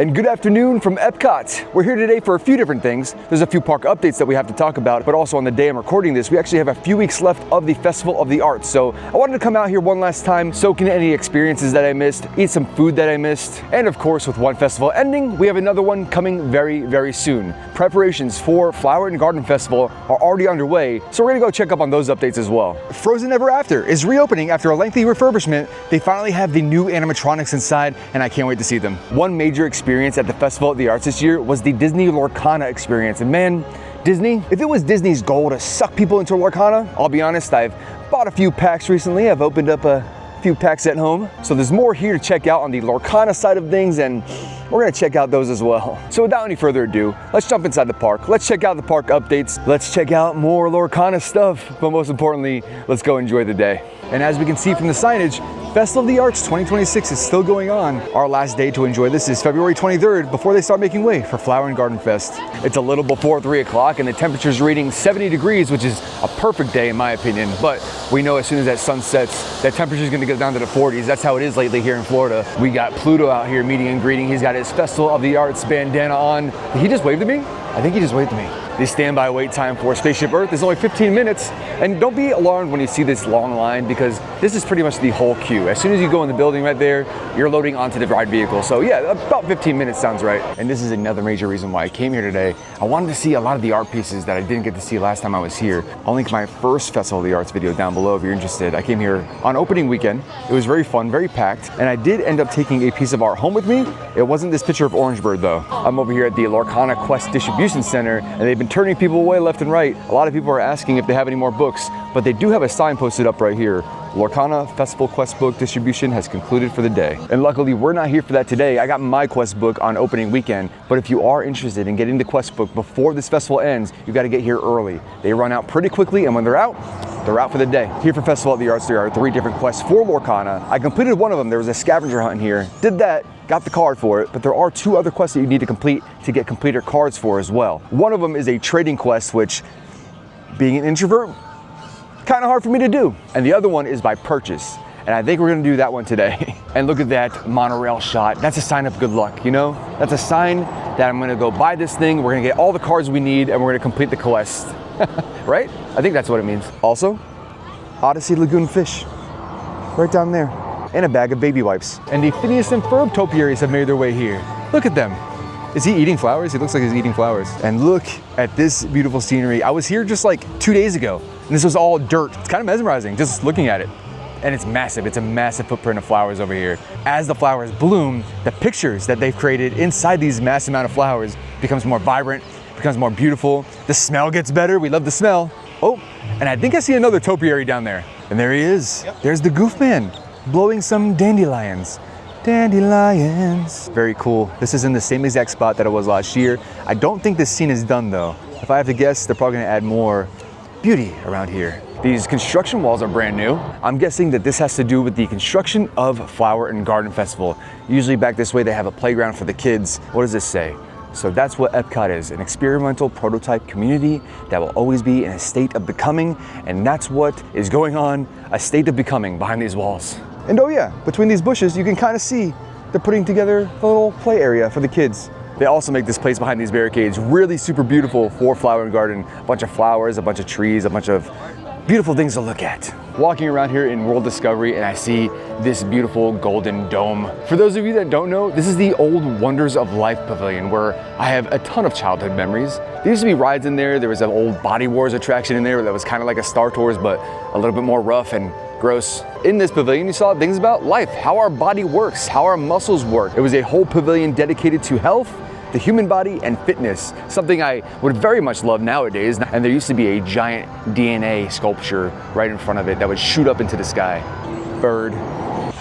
And good afternoon from EPCOT. We're here today for a few different things. There's a few park updates that we have to talk about, but also on the day I'm recording this, we actually have a few weeks left of the Festival of the Arts. So I wanted to come out here one last time, soak in any experiences that I missed, eat some food that I missed, and of course, with one festival ending, we have another one coming very, very soon. Preparations for Flower and Garden Festival are already underway, so we're gonna go check up on those updates as well. Frozen Ever After is reopening after a lengthy refurbishment. They finally have the new animatronics inside, and I can't wait to see them. One major experience at the Festival of the Arts this year was the Disney Lorcana experience. And man, Disney, if it was Disney's goal to suck people into Lorcana, I'll be honest, I've bought a few packs recently. I've opened up a few packs at home. So there's more here to check out on the Lorcana side of things, and we're gonna check out those as well. So without any further ado, let's jump inside the park. Let's check out the park updates. Let's check out more Lorcana stuff, but most importantly, let's go enjoy the day. And as we can see from the signage, Festival of the Arts 2026 is still going on. Our last day to enjoy this is February 23rd before they start making way for Flower and Garden Fest. It's a little before 3 o'clock and the temperature's reading 70 degrees, which is a perfect day in my opinion. But we know as soon as that sun sets, that temperature's gonna go down to the 40s. That's how it is lately here in Florida. We got Pluto out here meeting and greeting. He's got his Festival of the Arts bandana on. Did he just wave to me? I think he just waved to me. The standby wait time for Spaceship Earth is only 15 minutes. And don't be alarmed when you see this long line, because this is pretty much the whole queue. As soon as you go in the building right there, you're loading onto the ride vehicle. So yeah, about 15 minutes sounds right. And this is another major reason why I came here today. I wanted to see a lot of the art pieces that I didn't get to see last time I was here. I'll link my first Festival of the Arts video down below if you're interested. I came here on opening weekend. It was very fun, very packed. And I did end up taking a piece of art home with me. It wasn't this picture of Orange Bird though. I'm over here at the Lorcana Quest Distribution Center, and they've been turning people away left and right. A lot of people are asking if they have any more books, but they do have a sign posted up right here. Lorcana Festival Quest book distribution has concluded for the day. And luckily we're not here for that today. I got my Quest book on opening weekend, but if you are interested in getting the Quest book before this festival ends, you got to get here early. They run out pretty quickly, and when they're out for the day. Here for Festival of the Arts, there are 3 different quests for Lorcana. I completed one of them. There was a scavenger hunt in here. Did that, got the card for it, but there are 2 other quests that you need to complete to get completer cards for as well. One of them is a trading quest, which, being an introvert, kind of hard for me to do. And the other one is by purchase. And I think we're gonna do that one today. And look at that monorail shot. That's a sign of good luck, you know? That's a sign that I'm gonna go buy this thing, we're gonna get all the cards we need, and we're gonna complete the quest. Right? I think that's what it means. Also, Odyssey Lagoon fish, right down there. And a bag of baby wipes. And the Phineas and Ferb topiaries have made their way here. Look at them. Is he eating flowers? He looks like he's eating flowers. And look at this beautiful scenery. I was here just like 2 days ago, and this was all dirt. It's kind of mesmerizing just looking at it. And it's massive. It's a massive footprint of flowers over here. As the flowers bloom, the pictures that they've created inside these massive amount of flowers becomes more vibrant, becomes more beautiful. The smell gets better. We love the smell. Oh, and I think I see another topiary down there. And there he is. Yep. There's the Goof Man blowing some dandelions. Dandelions. Very cool. This is in the same exact spot that it was last year. I don't think this scene is done though. If I have to guess, they're probably gonna add more beauty around here. These construction walls are brand new. I'm guessing that this has to do with the construction of Flower and Garden Festival. Usually back this way, they have a playground for the kids. What does this say? So that's what EPCOT is, an experimental prototype community that will always be in a state of becoming, and that's what is going on, a state of becoming behind these walls. And oh yeah, between these bushes, you can kind of see they're putting together a little play area for the kids. They also make this place behind these barricades really super beautiful for Flower and Garden. A bunch of flowers, a bunch of trees, a bunch of beautiful things to look at. Walking around here in World Discovery, and I see this beautiful golden dome. For those of you that don't know, this is the old Wonders of Life Pavilion, where I have a ton of childhood memories. There used to be rides in there. There was an old Body Wars attraction in there that was kind of like a Star Tours, but a little bit more rough and gross. In this pavilion, you saw things about life, how our body works, how our muscles work. It was a whole pavilion dedicated to health, the human body, and fitness, something I would very much love nowadays. And there used to be a giant DNA sculpture right in front of it that would shoot up into the sky. Bird.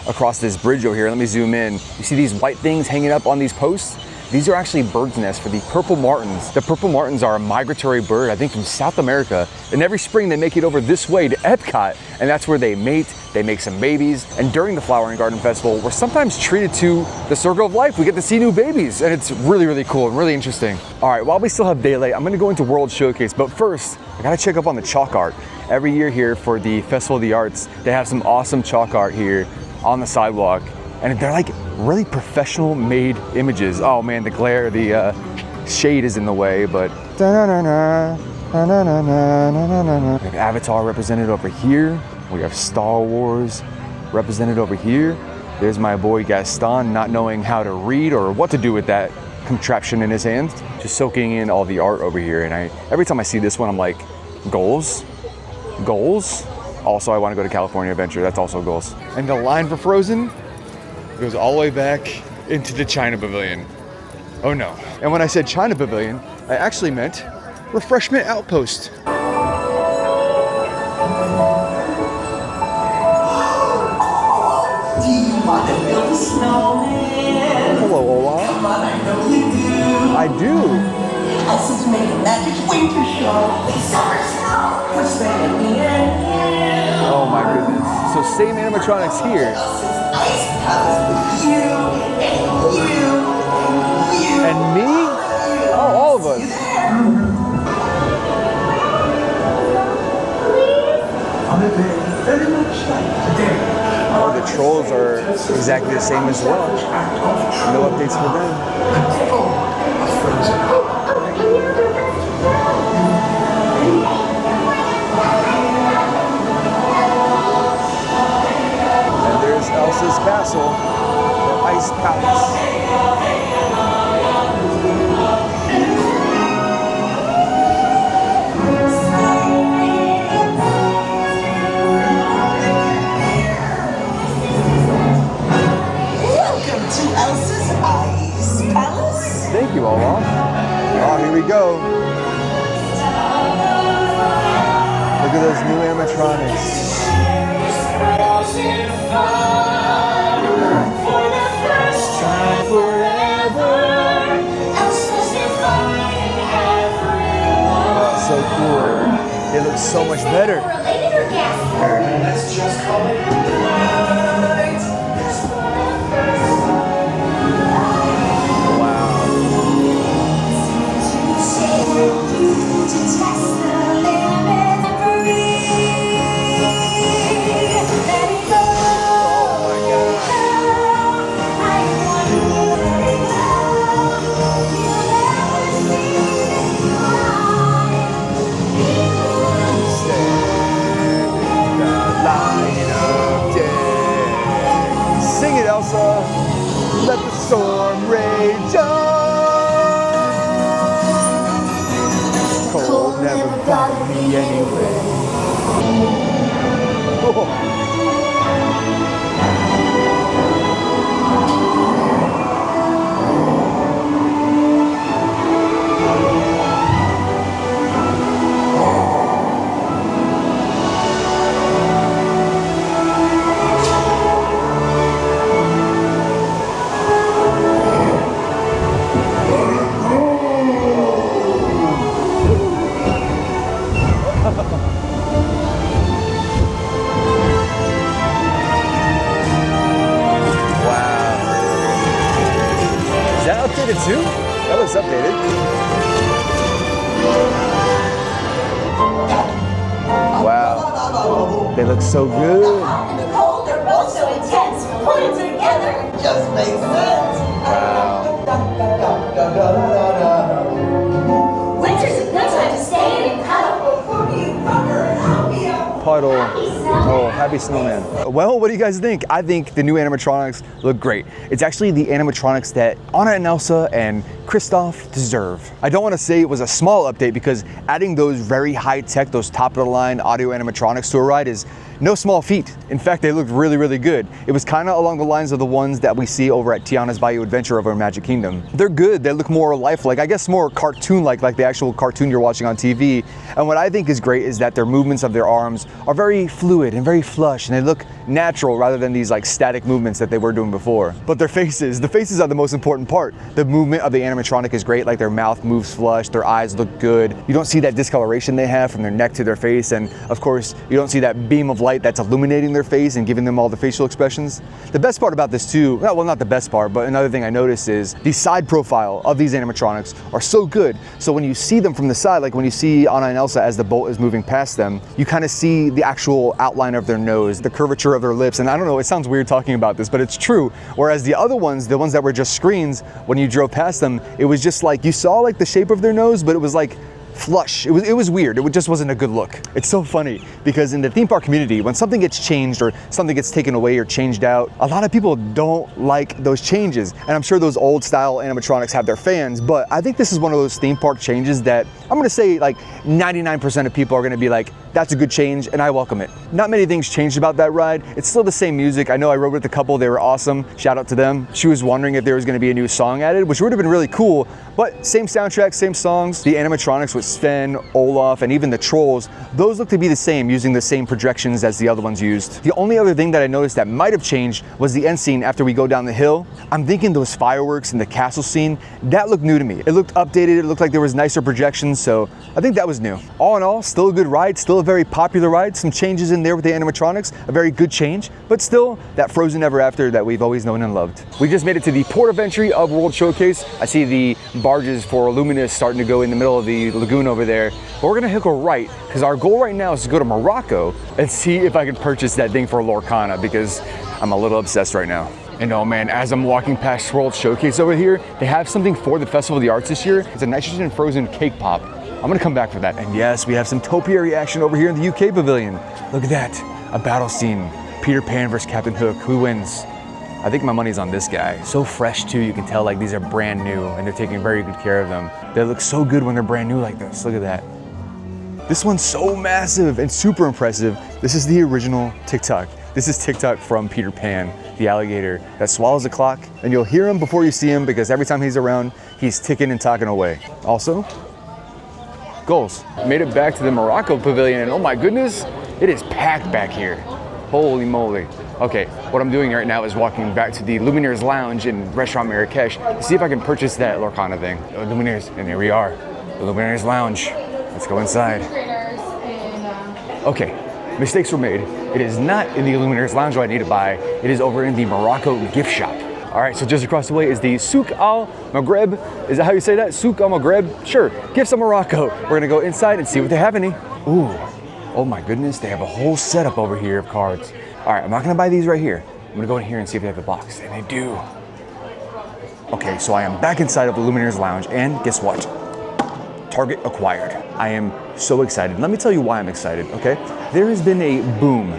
Across this bridge over here, let me zoom in. You see these white things hanging up on these posts? These are actually birds' nests for the purple martins. The purple martins are a migratory bird, I think from South America. And every spring they make it over this way to EPCOT, and that's where they mate, they make some babies. And during the Flower and Garden Festival, we're sometimes treated to the circle of life. We get to see new babies, and it's really, really cool and really interesting. All right, while we still have daylight, I'm gonna go into World Showcase, but first, I gotta check up on the chalk art. Every year here for the Festival of the Arts, they have some awesome chalk art here on the sidewalk. And they're like really professional made images. Oh man, the glare, the shade is in the way, but we have Avatar represented over here. We have Star Wars represented over here. There's my boy Gaston not knowing how to read or what to do with that contraption in his hand. Just soaking in all the art over here. And every time I see this one, I'm like, goals? Goals? Also, I want to go to California Adventure. That's also goals. And the line for Frozen goes all the way back into the China Pavilion. Oh no. And when I said China Pavilion, I actually meant Refreshment Outpost. Do you want to build a snowman? Hello, Ola. Come on, I know you do. I do. Elsa's making magic winter show. It's summer snow. For spending the end. Oh my goodness. So same animatronics here. Elsa's ice palace with you and you and you. And me? Oh, all of us. On a day very much like today. Oh, the trolls are exactly the same as well. No updates for them. And there's Elsa's castle, the Ice Palace. Thank you, Olaf. Oh, here we go. Look at those new animatronics. Oh, so cool. It looks so much better. Let's just call it let the storm rage on. Cold never bothered me anyway. Oh. Updated too? That looks updated. Wow. They look so good. The cold, they're both so intense. Put them together just makes sense. Wow. Winter's a good time to stay in and cuddle before you rubber and happy. Puddle. Oh, happy snowman. Well, what do you guys think? I think the new animatronics look great. It's actually the animatronics that Anna and Elsa and Kristoff deserve. I don't want to say it was a small update because adding those very high-tech, those top-of-the-line audio animatronics to a ride is no small feat. In fact, they looked really, really good. It was kind of along the lines of the ones that we see over at Tiana's Bayou Adventure over in Magic Kingdom. They're good. They look more lifelike, I guess more cartoon-like, like the actual cartoon you're watching on TV. And what I think is great is that their movements of their arms are very fluid and very flush, and they look natural rather than these like static movements that they were doing before. But their faces, the faces are the most important part. The movement of the animatronics animatronic is great, like their mouth moves flush, their eyes look good. You don't see that discoloration they have from their neck to their face, and of course, you don't see that beam of light that's illuminating their face and giving them all the facial expressions. The best part about this too, well, not the best part, but another thing I noticed is the side profile of these animatronics are so good. So when you see them from the side, like when you see Anna and Elsa as the bolt is moving past them, you kind of see the actual outline of their nose, the curvature of their lips, and I don't know, it sounds weird talking about this, but it's true. Whereas the other ones, the ones that were just screens, when you drove past them, it was just like, you saw like the shape of their nose, but it was like flush. It was weird. It just wasn't a good look. It's so funny because in the theme park community, when something gets changed or something gets taken away or changed out, a lot of people don't like those changes. And I'm sure those old style animatronics have their fans, but I think this is one of those theme park changes that I'm gonna say like 99% of people are gonna be like, that's a good change and I welcome it. Not many things changed about that ride. It's still the same music. I know I rode with a couple, they were awesome. Shout out to them. She was wondering if there was gonna be a new song added, which would have been really cool, but same soundtrack, same songs. The animatronics with Sven, Olaf, and even the trolls, those look to be the same, using the same projections as the other ones used. The only other thing that I noticed that might have changed was the end scene after we go down the hill. I'm thinking those fireworks in the castle scene, that looked new to me. It looked updated, it looked like there was nicer projections, so I think that was new. All in all, still a good ride, still a very popular ride. Some changes in there with the animatronics, a very good change, but still that Frozen Ever After that we've always known and loved. We just made it to the port of entry of World Showcase. I see the barges for Luminous starting to go in the middle of the lagoon over there, but we're gonna hook a right because our goal right now is to go to Morocco and see if I can purchase that thing for Lorcana because I'm a little obsessed right now. And oh man, as I'm walking past World Showcase over here, they have something for the Festival of the Arts this year. It's a nitrogen frozen cake pop. I'm gonna come back for that. And yes, we have some topiary action over here in the UK pavilion. Look at that, a battle scene. Peter Pan versus Captain Hook, who wins? I think my money's on this guy. So fresh too, you can tell like these are brand new and they're taking very good care of them. They look so good when they're brand new like this, look at that. This one's so massive and super impressive. This is the original Tic-Tac. This is Tic-Tac from Peter Pan, the alligator that swallows a clock, and you'll hear him before you see him because every time he's around, he's ticking and talking away. Also, goals. Made it back to the Morocco pavilion and oh my goodness, it is packed back here. Holy moly. Okay, what I'm doing right now is walking back to the Lumineers Lounge in Restaurant Marrakesh to see if I can purchase that Lorcana thing. Oh, Lumineers, and here we are, the Lumineers Lounge. Let's go inside. Okay, mistakes were made. It is not in the Lumineers Lounge where I need to buy. It is over in the Morocco gift shop. All right, so just across the way is the Souk Al Maghreb. Is that how you say that? Souk Al Maghreb? Sure, Gifts of Morocco. We're gonna go inside and see what they have in here. Ooh, oh my goodness, they have a whole setup over here of cards. All right, I'm not gonna buy these right here. I'm gonna go in here and see if they have the box, and they do. Okay, so I am back inside of the Lumineers Lounge, and guess what? Target acquired. I am so excited. Let me tell you why I'm excited, okay? There has been a boom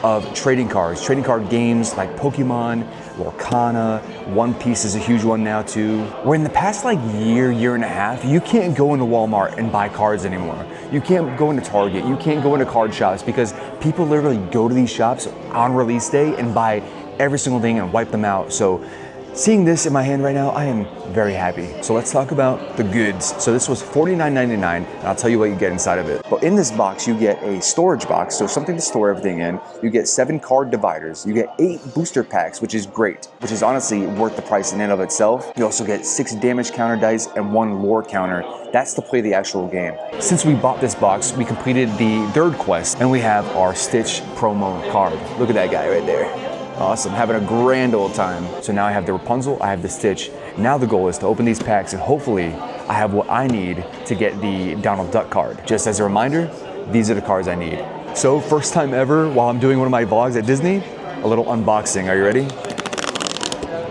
of trading cards, trading card games like Pokemon, Lorcana, One Piece is a huge one now too. Where in the past like year and a half, you can't go into Walmart and buy cards anymore. You can't go into Target, you can't go into card shops because people literally go to these shops on release day and buy every single thing and wipe them out. So seeing this in my hand right now, I am very happy. So let's talk about the goods. So this was $49.99, and I'll tell you what you get inside of it. But in this box, you get a storage box, so something to store everything in. You get 7 card dividers. You get 8 booster packs, which is great, which is honestly worth the price in and of itself. You also get 6 damage counter dice and 1 lore counter. That's to play the actual game. Since we bought this box, we completed the 3rd quest, and we have our Stitch promo card. Look at that guy right there. Awesome, having a grand old time. So now I have the Rapunzel, I have the Stitch. Now the goal is to open these packs and hopefully I have what I need to get the Donald Duck card. Just as a reminder, these are the cards I need. So first time ever while I'm doing one of my vlogs at Disney, a little unboxing. Are you ready?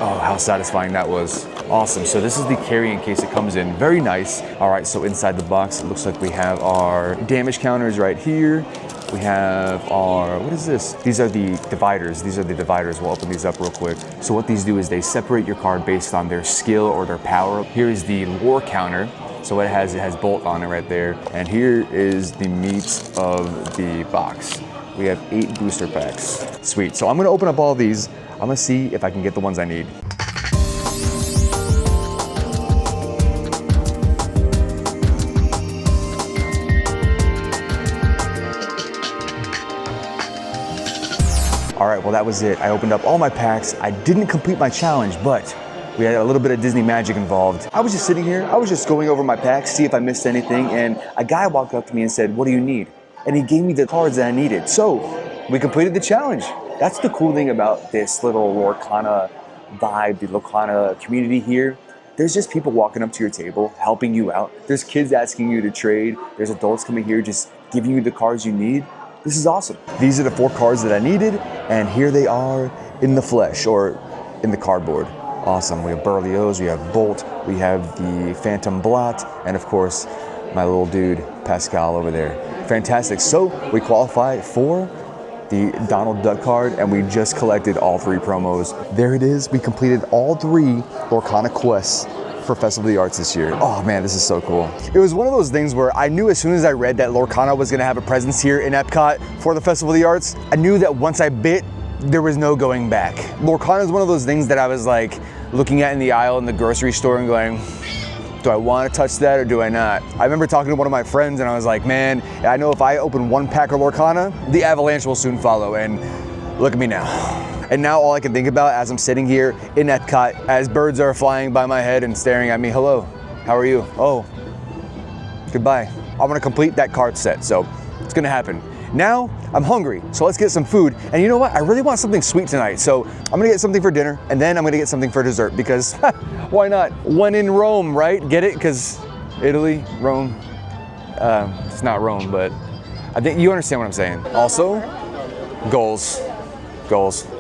Oh, how satisfying that was. Awesome, so this is the carrying case it comes in. Very nice. All right, so inside the box, it looks like we have our damage counters right here. We have our, what is this? These are the dividers. These are the dividers. We'll open these up real quick. So what these do is they separate your card based on their skill or their power. Here is the lore counter. So what it has Bolt on it right there. And here is the meat of the box. We have 8 booster packs. Sweet, so I'm gonna open up all these. I'm gonna see if I can get the ones I need. All right, well that was it. I opened up all my packs. I didn't complete my challenge, but We had a little bit of Disney magic involved. I was just sitting here, I was just going over my packs, see if I missed anything, and a guy walked up to me and said, "What do you need?" And he gave me the cards that I needed. So we completed the challenge. That's the cool thing about this little Lorcana vibe, the Lorcana community here. There's just people walking up to your table, helping you out. There's kids asking you to trade. There's adults coming here just giving you the cards you need. This is awesome. These are the 4 cards that I needed, and here they are in the flesh, or in the cardboard. Awesome. We have Berlioz, we have Bolt, we have the Phantom Blot, and of course, my little dude, Pascal over there. Fantastic. So we qualify for the Donald Duck card, and we just collected all 3 promos. There it is. We completed all 3 Lorcana quests for Festival of the Arts this year. Oh man, this is so cool. It was one of those things where I knew as soon as I read that Lorcana was gonna have a presence here in Epcot for the Festival of the Arts, I knew that once I bit, there was no going back. Lorcana is one of those things that I was like looking at in the aisle in the grocery store and going, do I want to touch that or do I not? I remember talking to one of my friends and I was like, man, I know if I open 1 pack of Lorcana, the avalanche will soon follow, and look at me now. And now all I can think about as I'm sitting here in Epcot, as birds are flying by my head and staring at me, hello, how are you? Oh, goodbye. I want to complete that card set, so it's gonna happen. Now, I'm hungry, so let's get some food. And you know what? I really want something sweet tonight, so I'm gonna get something for dinner, and then I'm gonna get something for dessert, because why not? When in Rome, right? Get it? Because Italy, Rome, it's not Rome, but I think you understand what I'm saying. Also, goals.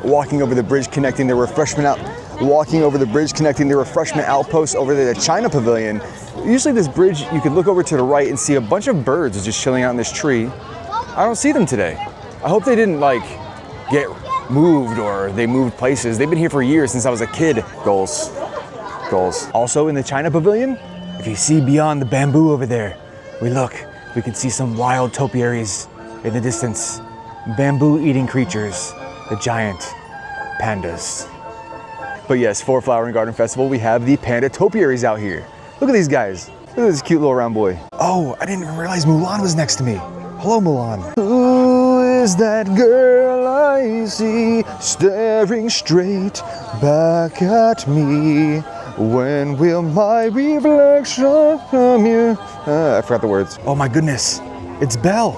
Walking over the bridge connecting the refreshment out. Walking over the bridge connecting the refreshment outpost over to the China Pavilion. Usually this bridge, you could look over to the right and see a bunch of birds just chilling out in this tree. I don't see them today. I hope they didn't like get moved or they moved places. They've been here for years, since I was a kid. Goals. Also in the China Pavilion, if you see beyond the bamboo over there, we can see some wild topiaries in the distance. Bamboo eating creatures, the giant pandas. But yes, for Flower and Garden Festival, we have the panda topiaries out here. Look at these guys. Look at this cute little round boy. Oh, I didn't even realize Mulan was next to me. Hello, Mulan. Who is that girl I see staring straight back at me? When will my reflection come here? I forgot the words. Oh my goodness, it's Belle.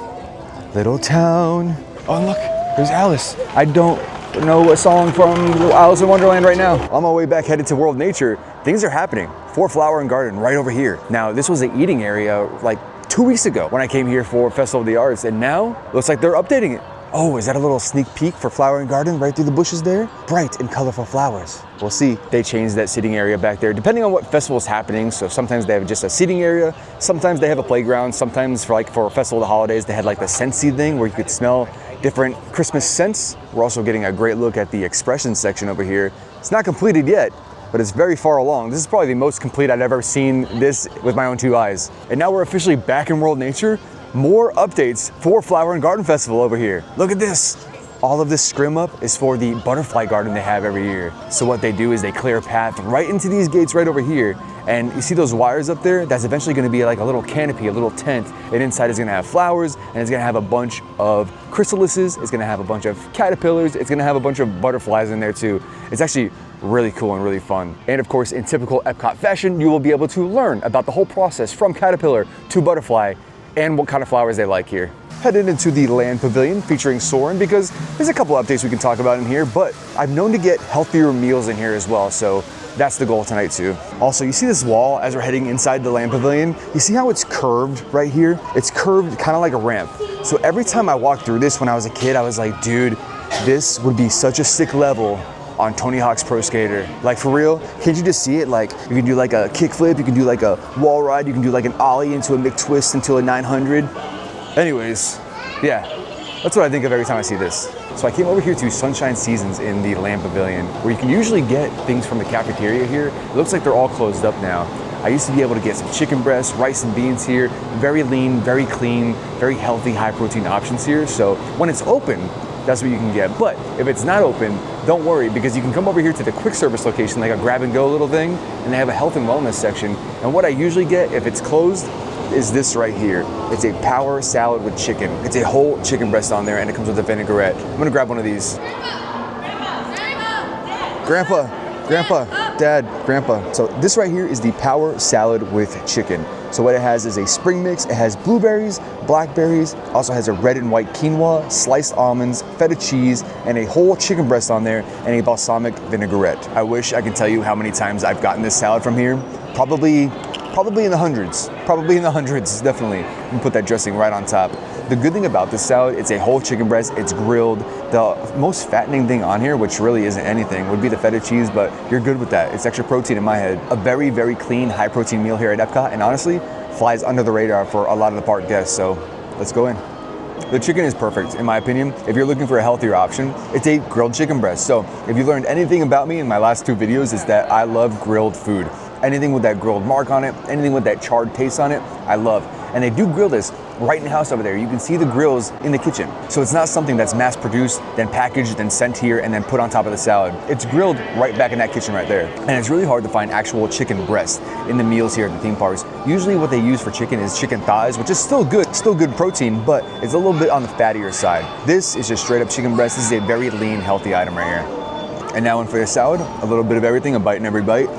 Little town. Oh look, there's Alice. I don't know a song from Alice in Wonderland right now. On my way back headed to World Nature, things are happening for Flower and Garden right over here. Now, this was an eating area like 2 weeks ago when I came here for Festival of the Arts, and now looks like they're updating it. Oh, is that a little sneak peek for Flower and Garden right through the bushes there? Bright and colorful flowers. We'll see. They changed that seating area back there depending on what festival is happening. So sometimes they have just a seating area, sometimes they have a playground, sometimes for Festival of the Holidays, they had like the Scentsy thing where you could smell different Christmas scents. We're also getting a great look at the expression section over here. It's not completed yet, but it's very far along. This is probably the most complete I've ever seen this with my own 2 eyes. And now we're officially back in World Nature. More updates for Flower and Garden Festival over here. Look at this. All of this scrim up is for the butterfly garden they have every year. So what they do is they clear a path right into these gates right over here. And you see those wires up there? That's eventually gonna be like a little canopy, a little tent. And inside is gonna have flowers, and it's gonna have a bunch of chrysalises. It's gonna have a bunch of caterpillars. It's gonna have a bunch of butterflies in there too. It's actually really cool and really fun. And of course, in typical Epcot fashion, you will be able to learn about the whole process from caterpillar to butterfly and what kind of flowers they like here. Headed into the Land Pavilion featuring Soarin', because there's a couple updates we can talk about in here, but I've known to get healthier meals in here as well, so that's the goal tonight too. Also, you see this wall as we're heading inside the Land Pavilion? You see how it's curved right here? It's curved kind of like a ramp. So every time I walked through this when I was a kid, I was like, dude, this would be such a sick level on Tony Hawk's Pro Skater. Like for real, can't you just see it? Like you can do like a kickflip, you can do like a wall ride, you can do like an ollie into a McTwist into a 900. Anyways, yeah, that's what I think of every time I see this. So I came over here to Sunshine Seasons in the Land Pavilion, where you can usually get things from the cafeteria here. It looks like they're all closed up now. I used to be able to get some chicken breasts, rice and beans here. Very lean, very clean, very healthy, high protein options here. So when it's open, that's what you can get. But if it's not open, don't worry, because you can come over here to the quick service location, like a grab and go little thing, and they have a health and wellness section. And what I usually get if it's closed is this right here. It's a power salad with chicken. It's a whole chicken breast on there, and it comes with a vinaigrette. I'm gonna grab one of these. Grandpa, Dad, Grandpa. So this right here is the power salad with chicken. So what it has is a spring mix. It has blueberries, blackberries, also has a red and white quinoa, sliced almonds, feta cheese, and a whole chicken breast on there, and a balsamic vinaigrette. I wish I could tell you how many times I've gotten this salad from here. Probably in the hundreds. Probably in the hundreds, definitely. You can put that dressing right on top. The good thing about this salad, it's a whole chicken breast, it's grilled. The most fattening thing on here, which really isn't anything, would be the feta cheese, but you're good with that. It's extra protein in my head. A very, very clean, high protein meal here at EPCOT, and honestly, flies under the radar for a lot of the park guests, so let's go in. The chicken is perfect, in my opinion. If you're looking for a healthier option, it's a grilled chicken breast. So if you learned anything about me in my last 2 videos, is that I love grilled food. Anything with that grilled mark on it, anything with that charred taste on it, I love. And they do grill this right in the house over there. You can see the grills in the kitchen. So it's not something that's mass produced, then packaged, then sent here, and then put on top of the salad. It's grilled right back in that kitchen right there. And it's really hard to find actual chicken breast in the meals here at the theme parks. Usually what they use for chicken is chicken thighs, which is still good protein, but it's a little bit on the fattier side. This is just straight up chicken breast. This is a very lean, healthy item right here. And now in for the salad, a little bit of everything, a bite in every bite.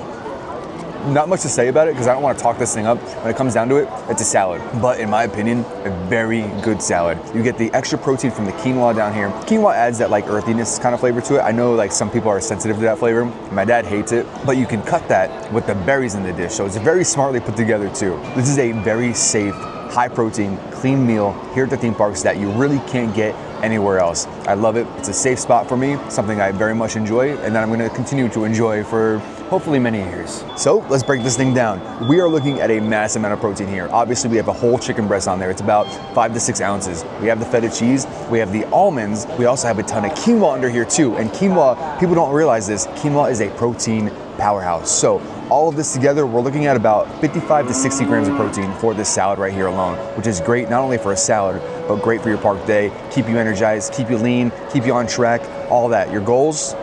Not much to say about it because I don't want to talk this thing up. When it comes down to it, it's a salad. But in my opinion, a very good salad. You get the extra protein from the quinoa down here. Quinoa adds that like earthiness kind of flavor to it. I know like some people are sensitive to that flavor. My dad hates it, but you can cut that with the berries in the dish. So it's very smartly put together too. This is a very safe, high protein, clean meal here at the theme parks that you really can't get anywhere else. I love it. It's a safe spot for me, something I very much enjoy, and that I'm going to continue to enjoy for hopefully many years. So let's break this thing down. We are looking at a massive amount of protein here. Obviously we have a whole chicken breast on there. It's about 5 to 6 ounces. We have the feta cheese, we have the almonds, we also have a ton of quinoa under here too. And quinoa, people don't realize this, quinoa is a protein powerhouse. So all of this together, we're looking at about 55 to 60 grams of protein for this salad right here alone, which is great not only for a salad, but great for your park day, keep you energized, keep you lean, keep you on track, all that. Your goals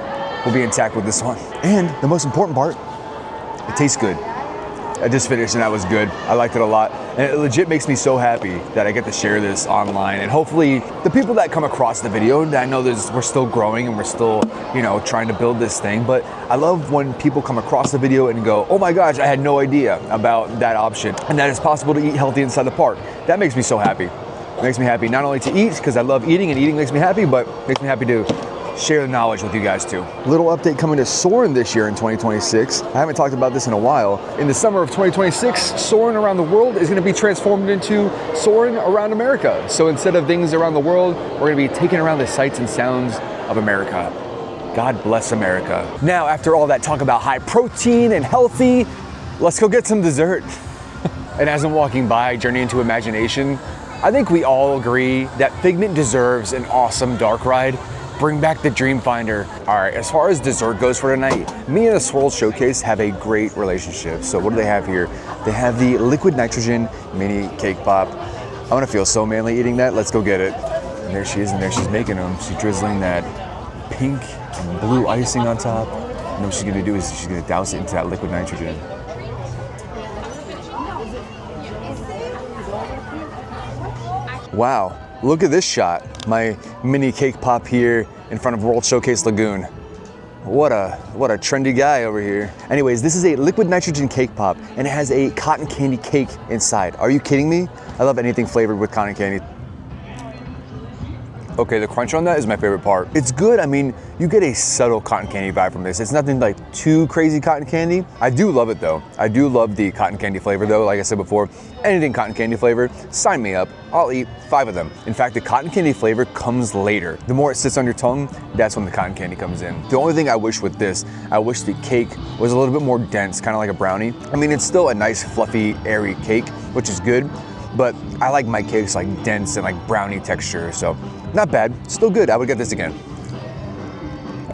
will be intact with this one. And the most important part, it tastes good. I just finished and that was good. I liked it a lot. And it legit makes me so happy that I get to share this online. And hopefully the people that come across the video, and I know we're still growing and we're still, trying to build this thing. But I love when people come across the video and go, oh my gosh, I had no idea about that option. And that it's possible to eat healthy inside the park. That makes me so happy. It makes me happy not only to eat, because I love eating and eating makes me happy, but makes me happy to share the knowledge with you guys too. Little update coming to Soarin' this year in 2026. I haven't talked about this in a while. In the summer of 2026, Soarin' around the world is going to be transformed into Soarin' around America. So instead of things around the world, we're going to be taking around the sights and sounds of America. God bless America. Now, after all that talk about high protein and healthy, let's go get some dessert. And as I'm walking by, Journey into Imagination, I think we all agree that Figment deserves an awesome dark ride. Bring back the Dreamfinder. All right, as far as dessert goes for tonight, me and the Swirl Showcase have a great relationship. So what do they have here? They have the liquid nitrogen mini cake pop. I'm gonna feel so manly eating that. Let's go get it. And there she is, and there she's making them. She's drizzling that pink and blue icing on top. And what she's gonna do is she's gonna douse it into that liquid nitrogen. Wow, look at this shot. My mini cake pop here in front of World Showcase Lagoon. What a trendy guy over here. Anyways, this is a liquid nitrogen cake pop and it has a cotton candy cake inside. Are you kidding me? I love anything flavored with cotton candy. Okay, the crunch on that is my favorite part. It's good. I mean, you get a subtle cotton candy vibe from this. It's nothing like too crazy cotton candy. I do love it though. I do love the cotton candy flavor though. Like I said before, anything cotton candy flavor, sign me up. I'll eat 5 of them. In fact, the cotton candy flavor comes later. The more it sits on your tongue, that's when the cotton candy comes in. The only thing I wish with this, I wish the cake was a little bit more dense, kind of like a brownie. I mean, it's still a nice, fluffy, airy cake, which is good, but I like my cakes like dense and like brownie texture, so not bad, still good. I would get this again.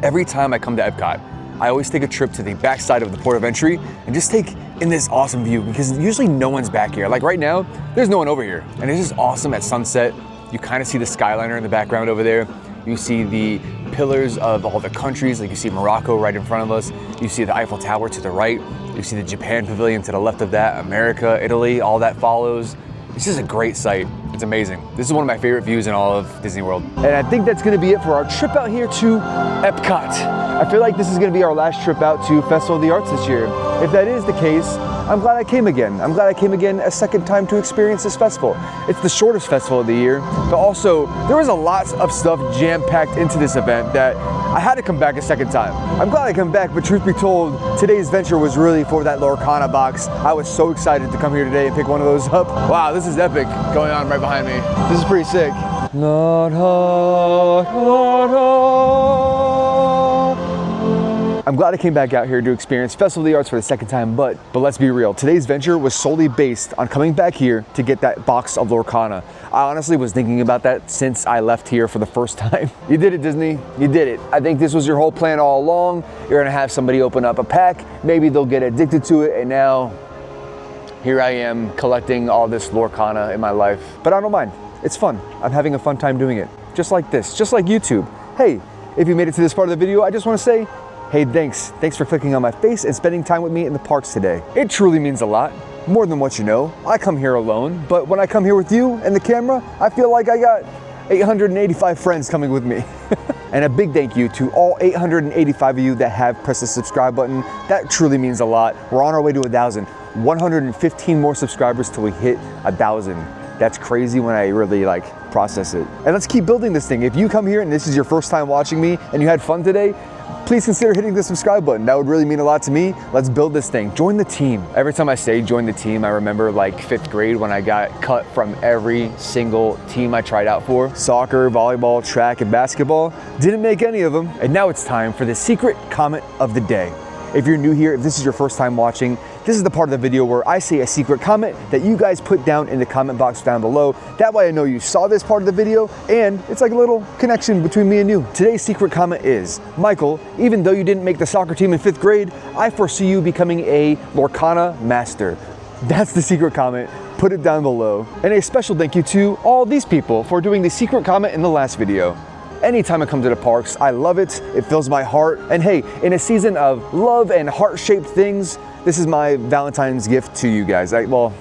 Every time I come to EPCOT, I always take a trip to the backside of the port of entry and just take in this awesome view because usually no one's back here. Like right now, there's no one over here. And it's just awesome at sunset. You kind of see the Skyliner in the background over there. You see the pillars of all the countries, like you see Morocco right in front of us. You see the Eiffel Tower to the right. You see the Japan Pavilion to the left of that, America, Italy, all that follows. It's just a great sight. It's amazing. This is one of my favorite views in all of Disney World. And I think that's gonna be it for our trip out here to EPCOT. I feel like this is gonna be our last trip out to Festival of the Arts this year. If that is the case, I'm glad I came again. I'm glad I came again a second time to experience this festival. It's the shortest festival of the year, but also there was a lot of stuff jam-packed into this event that I had to come back a second time. I'm glad I come back, but truth be told, today's venture was really for that Lorcana box. I was so excited to come here today and pick one of those up. Wow, this is epic going on right behind me. This is pretty sick. I'm glad I came back out here to experience Festival of the Arts for the second time, but let's be real. Today's venture was solely based on coming back here to get that box of Lorcana. I honestly was thinking about that since I left here for the first time. You did it, Disney. You did it. I think this was your whole plan all along. You're gonna have somebody open up a pack. Maybe they'll get addicted to it, and now here I am collecting all this Lorcana in my life. But I don't mind. It's fun. I'm having a fun time doing it. Just like this, just like YouTube. Hey, if you made it to this part of the video, I just wanna say, hey, thanks. Thanks for clicking on my face and spending time with me in the parks today. It truly means a lot, more than what you know. I come here alone, but when I come here with you and the camera, I feel like I got 885 friends coming with me. And a big thank you to all 885 of you that have pressed the subscribe button. That truly means a lot. We're on our way to 1,000. 115 more subscribers till we hit 1,000. That's crazy when I really process it. And let's keep building this thing. If you come here and this is your first time watching me and you had fun today, please consider hitting the subscribe button. That would really mean a lot to me. Let's build this thing. Join the team. Every time I say join the team, I remember 5th grade when I got cut from every single team I tried out for. Soccer, volleyball, track, and basketball. Didn't make any of them. And now it's time for the secret comment of the day. If you're new here, if this is your first time watching, this is the part of the video where I say a secret comment that you guys put down in the comment box down below. That way I know you saw this part of the video, and it's like a little connection between me and you. Today's secret comment is, Michael, even though you didn't make the soccer team in 5th grade, I foresee you becoming a Lorcana master. That's the secret comment. Put it down below. And a special thank you to all these people for doing the secret comment in the last video. Anytime I come to the parks, I love it. It fills my heart. And hey, in a season of love and heart-shaped things, this is my Valentine's gift to you guys. Well,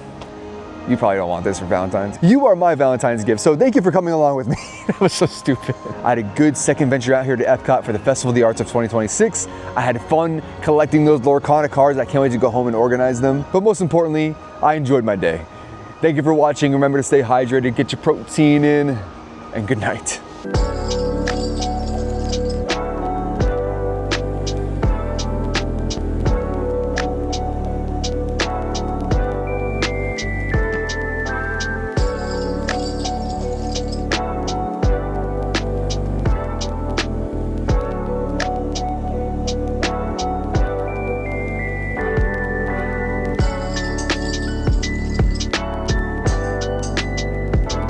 you probably don't want this for Valentine's. You are my Valentine's gift, so thank you for coming along with me. That was so stupid. I had a good second venture out here to EPCOT for the Festival of the Arts of 2026. I had fun collecting those Lorcana cards. I can't wait to go home and organize them. But most importantly, I enjoyed my day. Thank you for watching. Remember to stay hydrated, get your protein in, and good night.